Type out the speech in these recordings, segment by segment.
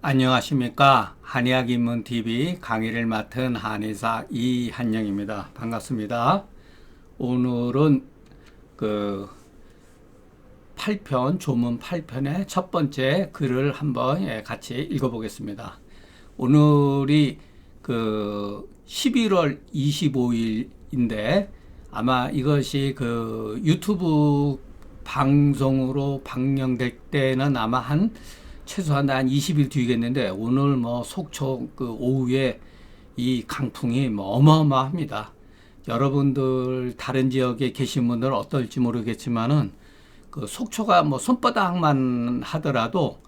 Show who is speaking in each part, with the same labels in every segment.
Speaker 1: 안녕하십니까. 한의학입문TV 강의를 맡은 한의사 이한영입니다. 반갑습니다. 오늘은 그 8편, 조문 8편의 첫 번째 글을 한번 같이 읽어보겠습니다. 오늘이 그 11월 25일인데 아마 이것이 그 유튜브 방송으로 방영될 때는 아마 최소한 한 20일 뒤겠는데 오늘 뭐 속초 그 오후에 이 강풍이 뭐 어마어마합니다. 여러분들 다른 지역에 계신 분들은 어떨지 모르겠지만은 그 속초가 뭐 손바닥만 하더라도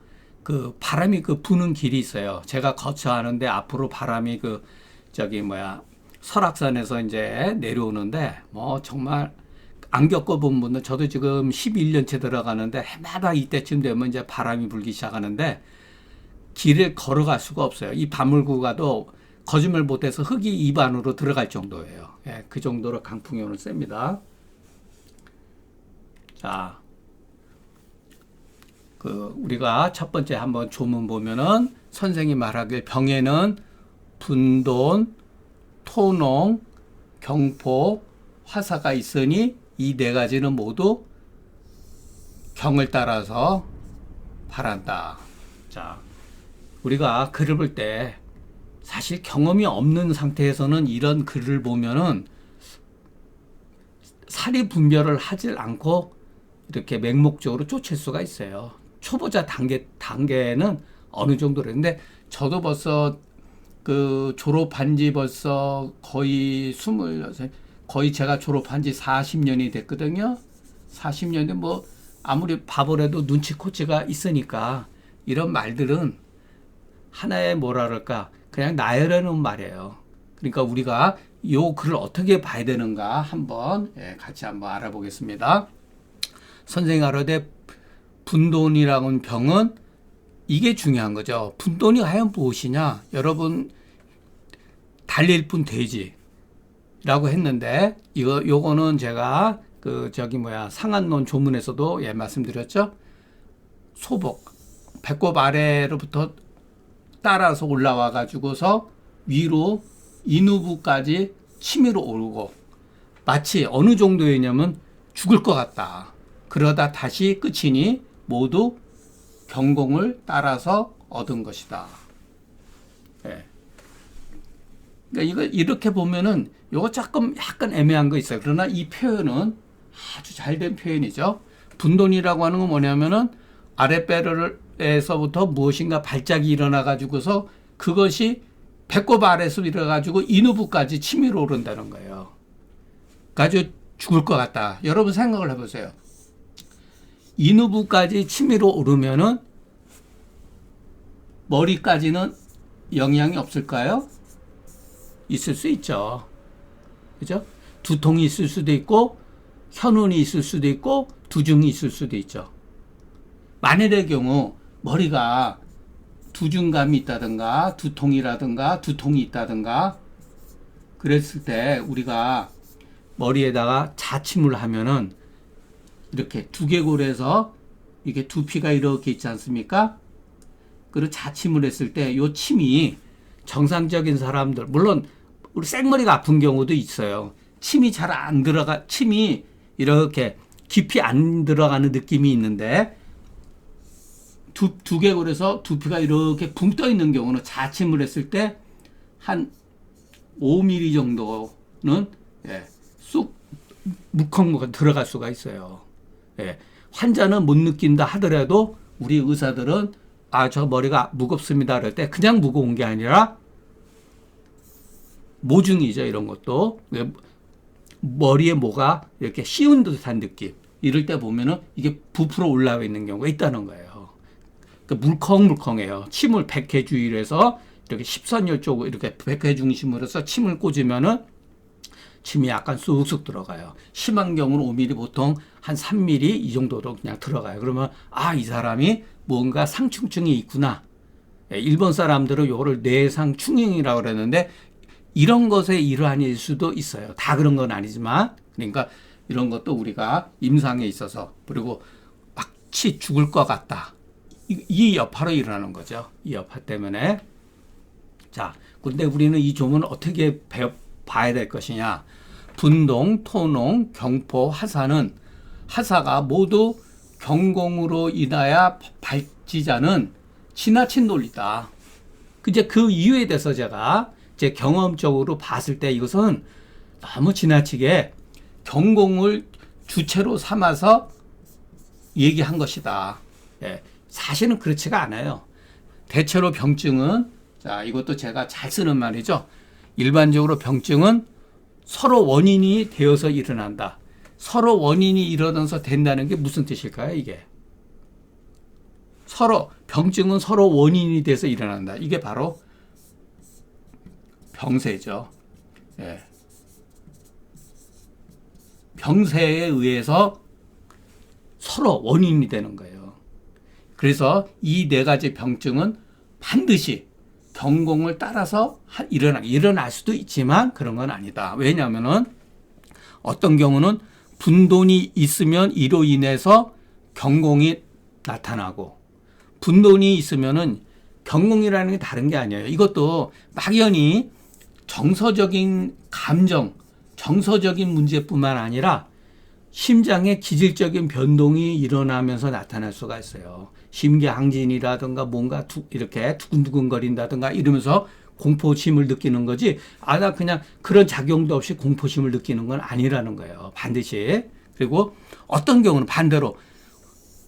Speaker 1: 그 바람이 그 부는 길이 있어요. 제가 거처하는데 앞으로 바람이 그 저기 뭐야 설악산에서 이제 내려오는데 뭐 정말 안 겪어본 분들, 저도 지금 11년째 들어가는데 해마다 이때쯤 되면 이제 바람이 불기 시작하는데 길을 걸어갈 수가 없어요. 이 바물고 가도 거짓말 못해서 흙이 입 안으로 들어갈 정도예요. 예, 그 정도로 강풍이 오늘 셉니다. 자, 우리가 첫 번째 한번 조문 보면은 선생이 말하길 병에는 분돈, 토농, 경포, 화사가 있으니 이 네 가지는 모두 경을 따라서 바란다. 자, 우리가 글을 볼 때 사실 경험이 없는 상태에서는 이런 글을 보면은 사리 분별을 하질 않고 이렇게 맹목적으로 쫓을 수가 있어요. 초보자 단계는 어느 정도로 했는데 저도 벌써 그 졸업한 지 벌써 거의 26, 거의 제가 졸업한 지 40년이 됐거든요. 40년인데 뭐 아무리 바보라도 눈치코치가 있으니까 이런 말들은 하나의 뭐라 그럴까 그냥 나열하는 말이에요. 그러니까 우리가 요 글을 어떻게 봐야 되는가 한번 같이 한번 알아보겠습니다. 선생이 가로되 분돈이라는 병은 이게 중요한 거죠. 분돈이 과연 무엇이냐? 여러분 달릴 뿐 되지. 라고 했는데 요거는 제가 그 상한론 조문에서도 말씀드렸죠. 소복 배꼽 아래로부터 따라서 올라와 가지고서 위로 인후부까지 치밀어 오르고 마치 어느 정도였냐면 죽을 것 같다. 그러다 다시 끝이니 모두 경공을 따라서 얻은 것이다. 예. 그러니까 이거 이렇게 보면은 요거 조금 약간 애매한 거 있어요. 그러나 이 표현은 아주 잘된 표현이죠. 분돈이라고 하는 건 뭐냐면은 아랫배에서부터 무엇인가 발작이 일어나 가지고서 그것이 배꼽 아래에서 일어나 가지고 인후부까지 치밀어 오른다는 거예요. 가지고 죽을 것 같다. 여러분 생각을 해보세요. 인후부까지 치밀어 오르면은 머리까지는 영향이 없을까요? 있을 수 있죠. 그죠? 두통이 있을 수도 있고, 현운이 있을 수도 있고, 두중이 있을 수도 있죠. 만일의 경우, 머리가 두중감이 있다든가, 두통이 있다든가, 그랬을 때 우리가 머리에다가 자침을 하면은 이렇게 두개골에서 이게 두피가 이렇게 있지 않습니까? 그리고 자침을 했을 때 요 침이 정상적인 사람들, 물론 우리 생머리가 아픈 경우도 있어요. 침이 잘 안 침이 이렇게 깊이 안 들어가는 느낌이 있는데 두개골에서 두피가 이렇게 붕 떠 있는 경우는 자침을 했을 때 한 5mm 정도는 쑥 물컹 들어갈 수가 있어요. 환자는 못 느낀다 하더라도 우리 의사들은 저 머리가 무겁습니다. 그럴 때 그냥 무거운 게 아니라 모중이죠. 이런 것도. 머리에 뭐가 이렇게 씌운 듯한 느낌. 이럴 때 보면은 이게 부풀어 올라와 있는 경우가 있다는 거예요. 그러니까 물컹물컹해요. 침을 백회 주의로 해서 이렇게 십선열 쪽으로 이렇게 백회 중심으로 해서 침을 꽂으면은 침이 약간 쑥쑥 들어가요. 심한 경우는 5mm 보통 한 3mm 이 정도로 그냥 들어가요. 그러면 이 사람이 뭔가 상충증이 있구나. 일본 사람들은 이거를 뇌상충행이라고 그러는데 이런 것의 일환일 수도 있어요. 다 그런 건 아니지만 그러니까 이런 것도 우리가 임상에 있어서 그리고 마치 죽을 것 같다. 이 여파로 일어나는 거죠. 이 여파 때문에. 자, 근데 우리는 이 조문을 어떻게 봐야 될 것이냐. 분동, 토농, 경포, 하사는 하사가 모두 경공으로 인하여 발지자는 지나친 논리다. 이제 그 이유에 대해서 제가 제 경험적으로 봤을 때 이것은 너무 지나치게 경공을 주체로 삼아서 얘기한 것이다. 예, 사실은 그렇지가 않아요. 대체로 병증은, 자, 이것도 제가 잘 쓰는 말이죠. 일반적으로 병증은 서로 원인이 되어서 일어난다. 서로 원인이 일어나서 된다는 게 무슨 뜻일까요, 이게? 병증은 서로 원인이 돼서 일어난다. 이게 바로 병세죠. 예. 병세에 의해서 서로 원인이 되는 거예요. 그래서 이 네 가지 병증은 반드시 경공을 따라서 일어날 수도 있지만 그런 건 아니다. 왜냐하면은 어떤 경우는 분돈이 있으면 이로 인해서 경공이 나타나고, 분돈이 있으면은 경공이라는 게 다른 게 아니에요. 이것도 막연히 정서적인 감정, 정서적인 문제뿐만 아니라 심장의 기질적인 변동이 일어나면서 나타날 수가 있어요. 심계항진이라든가 뭔가 이렇게 두근두근거린다든가 이러면서 공포심을 느끼는 거지, 나 그냥 그런 작용도 없이 공포심을 느끼는 건 아니라는 거예요. 반드시. 그리고 어떤 경우는 반대로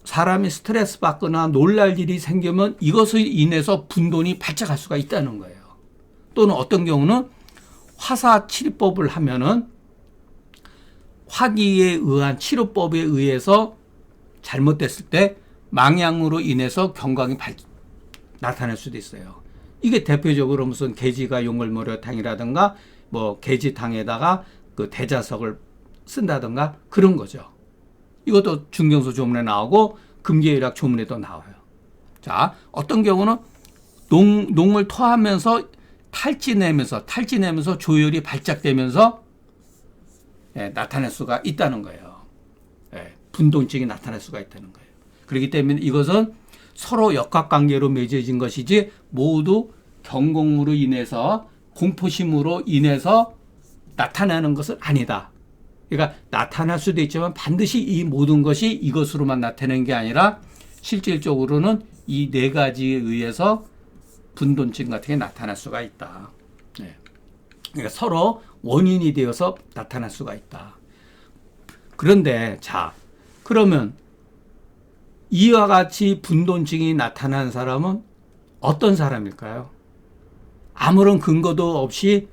Speaker 1: 사람이 스트레스 받거나 놀랄 일이 생기면 이것을 인해서 분돈이 발작할 수가 있다는 거예요. 또는 어떤 경우는 화사치료법을 하면은 화기에 의한 치료법에 의해서 잘못됐을 때 망향으로 인해서 경광이 나타날 수도 있어요. 이게 대표적으로 무슨 개지가 용골모려탕이라든가 뭐 개지탕에다가 그 대자석을 쓴다든가 그런 거죠. 이것도 중경수 조문에 나오고 금계일학 조문에도 나와요. 자, 어떤 경우는 농을 토하면서 탈지내면서 조혈이 발작되면서 나타날 수가 있다는 거예요. 분돈증이 나타날 수가 있다는 거예요. 그렇기 때문에 이것은 서로 역학관계로 맺어진 것이지 모두 경공으로 인해서 공포심으로 인해서 나타나는 것은 아니다. 그러니까 나타날 수도 있지만 반드시 이 모든 것이 이것으로만 나타나는 게 아니라 실질적으로는 이 네 가지에 의해서 분돈증 같은 게 나타날 수가 있다. 그러니까 서로 원인이 되어서 나타날 수가 있다. 그런데 자, 그러면 이와 같이 분돈증이 나타난 사람은 어떤 사람일까요? 아무런 근거도 없이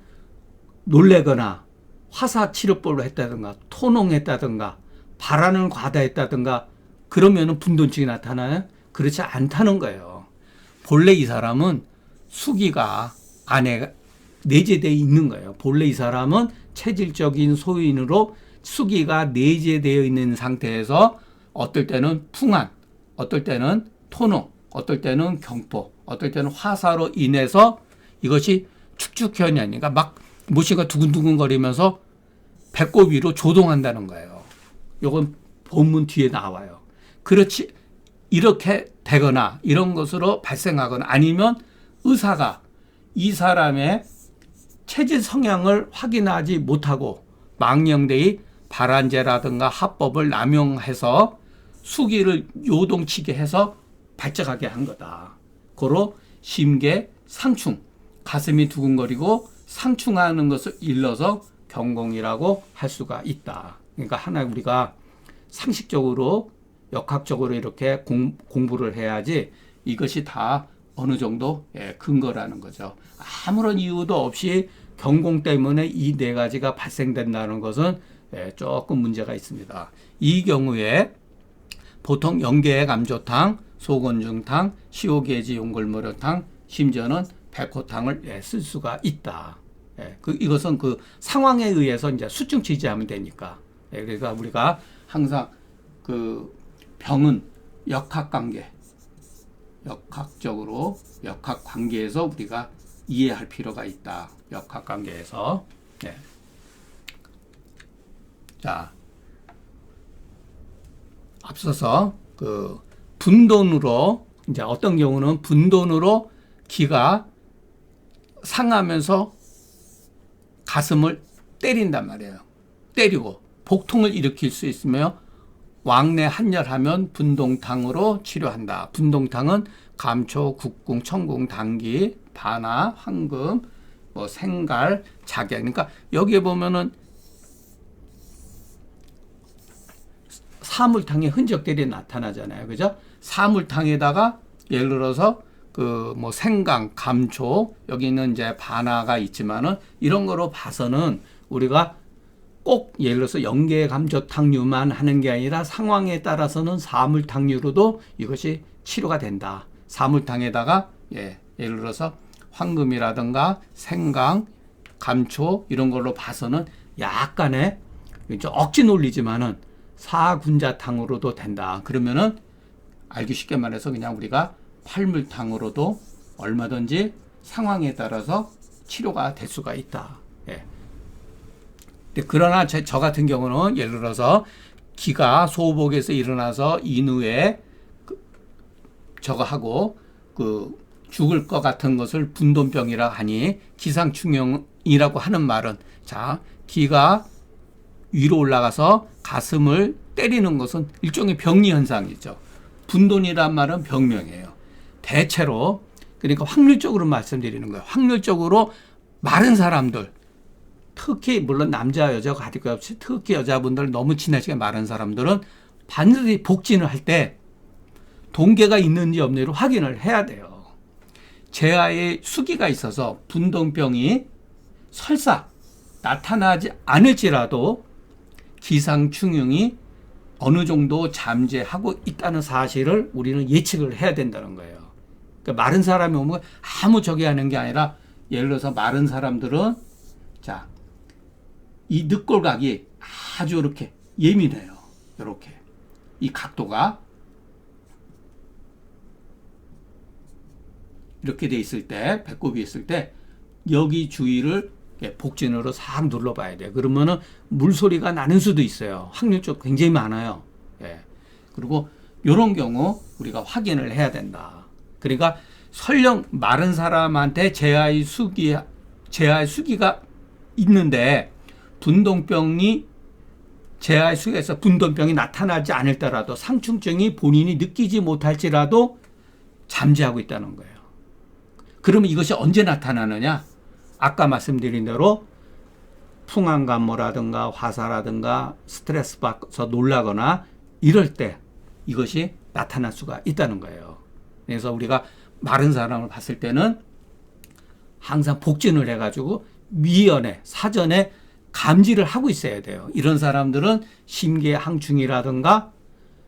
Speaker 1: 놀래거나 화사치료법을 했다든가 토농했다든가 발안을 과다했다든가 그러면 분돈증이 나타나요? 그렇지 않다는 거예요. 본래 이 사람은 수기가 안에 내재되어 있는 거예요. 본래 이 사람은 체질적인 소인으로 수기가 내재되어 있는 상태에서 어떨 때는 풍한, 어떨 때는 토농, 어떨 때는 경포, 어떨 때는 화사로 인해서 이것이 축축현이 아닌가 막 무엇인가 두근두근거리면서 배꼽 위로 조동한다는 거예요. 이건 본문 뒤에 나와요. 그렇지, 이렇게 되거나 이런 것으로 발생하거나 아니면 의사가 이 사람의 체질 성향을 확인하지 못하고 망령되이 발안제라든가 합법을 남용해서 수기를 요동치게 해서 발작하게 한 거다. 고로 심계, 상충, 가슴이 두근거리고 상충하는 것을 일러서 경공이라고 할 수가 있다. 그러니까 하나 우리가 상식적으로 역학적으로 이렇게 공부를 해야지 이것이 다 어느 정도 근거라는 거죠. 아무런 이유도 없이 경공 때문에 이 네 가지가 발생된다는 것은 조금 문제가 있습니다. 이 경우에 보통 영계액 암조탕, 소곤중탕, 시오계지 용골모려탕, 심지어는 백호탕을 쓸 수가 있다. 이것은 그 상황에 의해서 이제 수증 취지하면 되니까. 그러니까 우리가 항상 그 병은 역학관계, 역학적으로 역학관계에서 우리가 이해할 필요가 있다. 역학관계에서. 자, 앞서서 그 분돈으로 이제 어떤 경우는 분돈으로 기가 상하면서 가슴을 때린단 말이에요. 때리고 복통을 일으킬 수 있으며 왕래 한열하면 분동탕으로 치료한다. 분동탕은 감초, 국궁, 청궁, 당귀, 바나, 황금, 뭐 생갈, 작약. 그러니까 여기에 보면은 사물탕의 흔적들이 나타나잖아요. 그죠? 사물탕에다가 예를 들어서 그 뭐 생강, 감초, 여기는 이제 바나가 있지만은 이런 거로 봐서는 우리가 꼭 예를 들어서 연계 감초탕류만 하는 게 아니라 상황에 따라서는 사물탕류로도 이것이 치료가 된다. 사물탕에다가 예를 들어서 황금이라든가 생강, 감초 이런 걸로 봐서는 약간의 억지 논리지만은 사군자탕으로도 된다. 그러면은 알기 쉽게 말해서 그냥 우리가 팔물탕으로도 얼마든지 상황에 따라서 치료가 될 수가 있다. 예. 그러나 저 같은 경우는 예를 들어서 기가 소복에서 일어나서 인후에 저거 하고 그 죽을 것 같은 것을 분돈병이라 하니 기상충용이라고 하는 말은 자 기가 위로 올라가서 가슴을 때리는 것은 일종의 병리 현상이죠. 분돈이란 말은 병명이에요. 대체로 그러니까 확률적으로 말씀드리는 거예요. 확률적으로 마른 사람들 특히 물론 남자 여자 가릴 없이 특히 여자분들 너무 친하시게 마른 사람들은 반드시 복진을 할 때 동계가 있는지 없는지를 확인을 해야 돼요. 재하에 수기가 있어서 분동병이 설사 나타나지 않을지라도 기상충용이 어느 정도 잠재하고 있다는 사실을 우리는 예측을 해야 된다는 거예요. 그러니까 마른 사람이 오면 아무 저기 하는 게 아니라 예를 들어서 마른 사람들은 자, 이 늑골각이 아주 이렇게 예민해요. 이렇게. 이 각도가 이렇게 돼 있을 때, 배꼽이 있을 때 여기 주위를 복진으로 싹 눌러봐야 돼요. 그러면은 물소리가 나는 수도 있어요. 확률적 굉장히 많아요. 예. 그리고 이런 경우 우리가 확인을 해야 된다. 그러니까 설령 마른 사람한테 재하의 수기가 있는데 분동병이 재하의 수기에서 분동병이 나타나지 않을더라도 상충증이 본인이 느끼지 못할지라도 잠재하고 있다는 거예요. 그러면 이것이 언제 나타나느냐? 아까 말씀드린 대로 풍한감모라든가 화사라든가 스트레스 받아서 놀라거나 이럴 때 이것이 나타날 수가 있다는 거예요. 그래서 우리가 마른 사람을 봤을 때는 항상 복진을 해가지고 미연에 사전에 감지를 하고 있어야 돼요. 이런 사람들은 심계 항충이라든가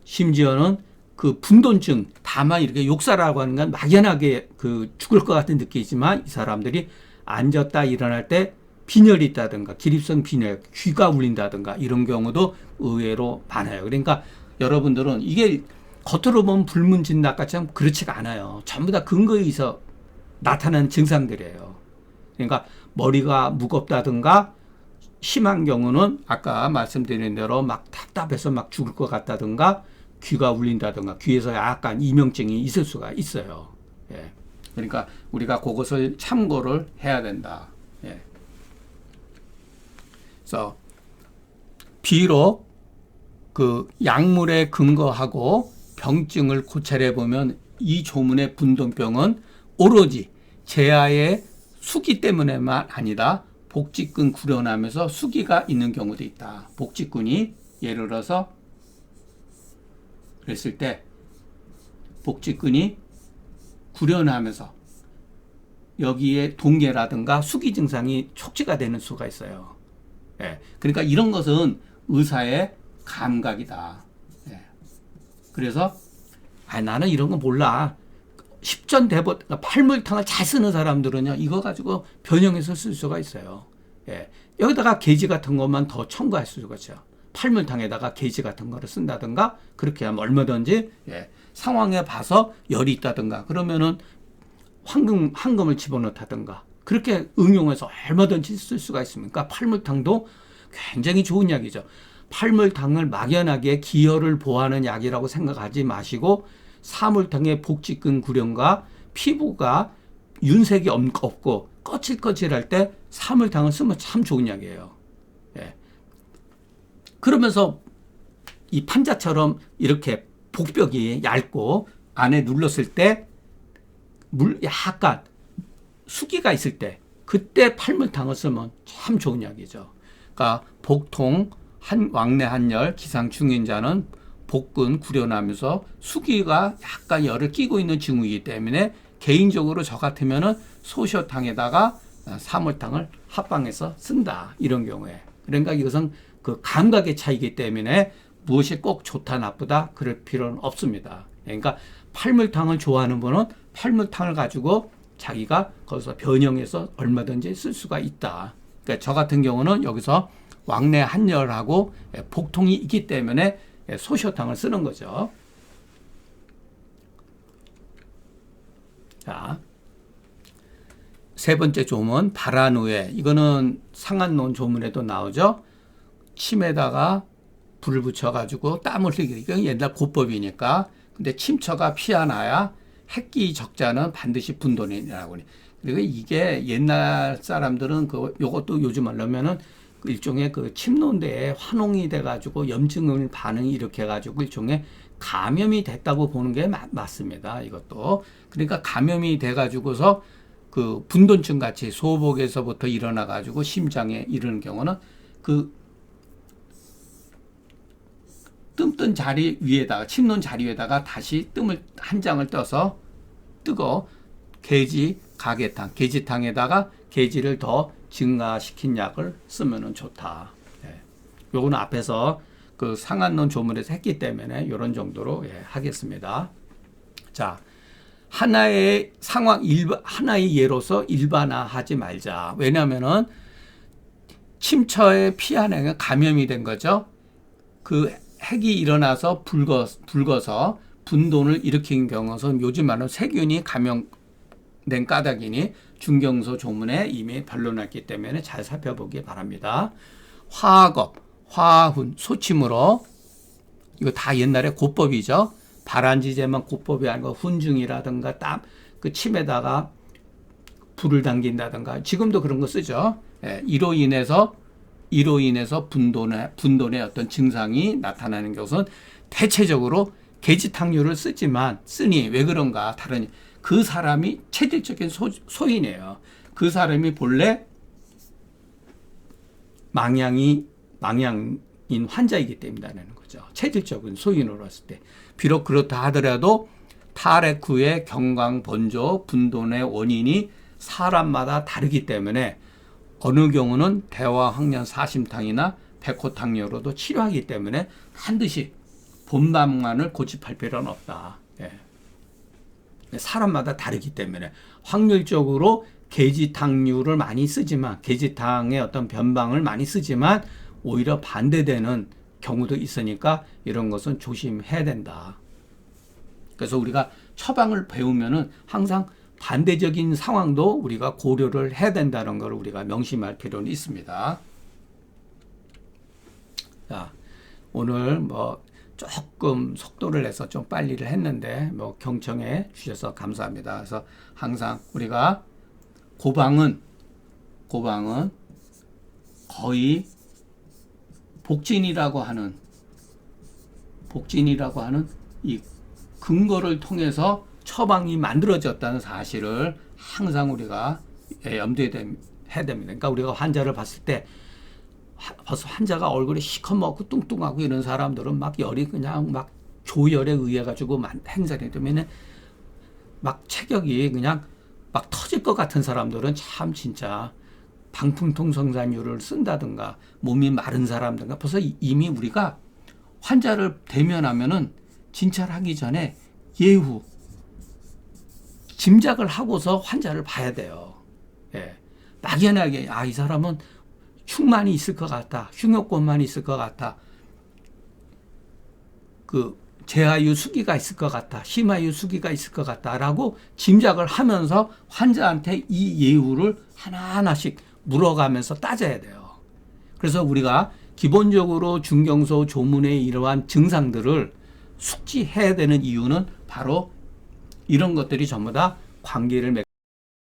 Speaker 1: 심지어는 그 분돈증, 다만 이렇게 욕사라고 하는 건 막연하게 그 죽을 것 같은 느낌이지만 이 사람들이 앉았다 일어날 때 빈혈이 있다든가 기립성 빈혈, 귀가 울린다든가 이런 경우도 의외로 많아요. 그러니까 여러분들은 이게 겉으로 보면 불문진dak 같지만 그렇지가 않아요. 전부 다 근거에 의해서 나타나는 증상들이에요. 그러니까 머리가 무겁다든가 심한 경우는 아까 말씀드린 대로 막 답답해서 막 죽을 것 같다든가 귀가 울린다든가 귀에서 약간 이명증이 있을 수가 있어요. 예. 그러니까 우리가 그것을 참고를 해야 된다. 예. 그래서 비록 그 약물에 근거하고 병증을 고찰해 보면 이 조문의 분동병은 오로지 재하의 수기 때문에만 아니라 복직근 구련하면서 수기가 있는 경우도 있다. 복직근이 예를 들어서 그랬을 때 복직근이 구련하면서 여기에 동계라든가 수기 증상이 촉지가 되는 수가 있어요. 예. 그러니까 이런 것은 의사의 감각이다. 예. 그래서 나는 이런 거 몰라. 십전대보 그러니까 팔물탕을 잘 쓰는 사람들은요 이거 가지고 변형해서 쓸 수가 있어요. 예. 여기다가 게지 같은 것만 더 첨가할 수가 있죠. 팔물탕에다가 게지 같은 거를 쓴다든가 그렇게 하면 얼마든지 예. 상황에 봐서 열이 있다든가 그러면은 황금을 집어넣다든가 그렇게 응용해서 얼마든지 쓸 수가 있습니까? 팔물탕도 굉장히 좋은 약이죠. 팔물탕을 막연하게 기혈을 보호하는 약이라고 생각하지 마시고 사물탕의 복직근 구령과 피부가 윤색이 없고 거칠거칠할 때 사물탕을 쓰면 참 좋은 약이에요. 예. 그러면서 이 판자처럼 이렇게 복벽이 얇고 안에 눌렀을 때 약간 수기가 있을 때 그때 팔물탕을 쓰면 참 좋은 약이죠. 그러니까 복통, 왕래 한열, 기상 중인자는 복근 구려나면서 수기가 약간 열을 끼고 있는 징후이기 때문에 개인적으로 저 같으면은 소시오탕에다가 사물탕을 합방해서 쓴다. 이런 경우에. 그러니까 이것은 그 감각의 차이기 때문에 무엇이 꼭 좋다 나쁘다 그럴 필요는 없습니다. 그러니까 팔물탕을 좋아하는 분은 팔물탕을 가지고 자기가 거기서 변형해서 얼마든지 쓸 수가 있다. 그러니까 저 같은 경우는 여기서 왕래 한열하고 복통이 있기 때문에 소시오탕을 쓰는 거죠. 자, 세 번째 조문 발안우에. 이거는 상한론 조문에도 나오죠. 침에다가 불을 붙여가지고 땀을 흘리기. 이건 옛날 고법이니까. 근데 침처가 피하나야 핵기 적자는 반드시 분돈이라고. 그리고 이게 옛날 사람들은 요것도 요즘 하려면은 일종의 그 침노대에 환홍이 돼가지고 염증을 반응이 이렇게 해가지고 일종의 감염이 됐다고 보는 게 맞습니다. 이것도. 그러니까 감염이 돼가지고서 그 분돈증 같이 소복에서부터 일어나가지고 심장에 이르는 경우는 그 뜸뜬 자리 위에다가 침논 자리 위에다가 다시 뜸을 한 장을 떠서 뜨거 계지 가계탕 계지탕에다가 계지를 더 증가시킨 약을 쓰면은 좋다. 예. 요거는 앞에서 그 상한론 조문에서 했기 때문에 이런 정도로 하겠습니다. 자, 하나의 상황 하나의 예로서 일반화하지 말자. 왜냐하면은 침처에 피하는 감염이 된 거죠. 그 핵이 일어나서 붉어서 분돈을 일으킨 경우는 요즘 말하는 세균이 감염된 까닭이니 중경소 조문에 이미 변론했기 때문에 잘 살펴보기 바랍니다. 화겁, 화훈, 소침으로 이거 다 옛날에 고법이죠. 발안지제만 고법이 아니고 훈증이라든가 땀, 그 침에다가 불을 당긴다든가 지금도 그런 거 쓰죠. 예, 이로 인해서 분돈의 어떤 증상이 나타나는 것은 대체적으로 계지탕류를 쓰니 왜 그런가 다른 그 사람이 체질적인 소인이에요. 그 사람이 본래 망양인 환자이기 때문이라는 거죠. 체질적인 소인으로 봤을 때. 비록 그렇다 하더라도 탈핵 후의 경강, 번조, 분돈의 원인이 사람마다 다르기 때문에 어느 경우는 대화학년 사심탕이나 백호탕류로도 치료하기 때문에 반드시 본방만을 고집할 필요는 없다. 예. 사람마다 다르기 때문에 확률적으로 계지탕류를 많이 쓰지만 계지탕의 어떤 변방을 많이 쓰지만 오히려 반대되는 경우도 있으니까 이런 것은 조심해야 된다. 그래서 우리가 처방을 배우면은 항상 반대적인 상황도 우리가 고려를 해야 된다는 걸 우리가 명심할 필요는 있습니다. 자, 오늘 조금 속도를 내서 좀 빨리를 했는데 경청해 주셔서 감사합니다. 그래서 항상 우리가 고방은 거의 복진이라고 하는 이 근거를 통해서 처방이 만들어졌다는 사실을 항상 우리가 염두에 해야 됩니다. 그러니까 우리가 환자를 봤을 때 벌써 환자가 얼굴이 시커멓고 뚱뚱하고 이런 사람들은 막 열이 그냥 막 조열에 의해 가지고 행사이 되면은 막 체격이 그냥 막 터질 것 같은 사람들은 참 진짜 방풍통성산유를 쓴다든가 몸이 마른 사람든가 벌써 이미 우리가 환자를 대면하면은 진찰하기 전에 예후 짐작을 하고서 환자를 봐야 돼요. 예. 막연하게 이 사람은 흉만이 있을 것 같다. 흉욕권만 있을 것 같다. 그 재하유 수기가 있을 것 같다. 심하유 수기가 있을 것 같다라고 짐작을 하면서 환자한테 이 예후를 하나하나씩 물어가면서 따져야 돼요. 그래서 우리가 기본적으로 중경소 조문의 이러한 증상들을 숙지해야 되는 이유는 바로 이런 것들이 전부 다 관계를 맺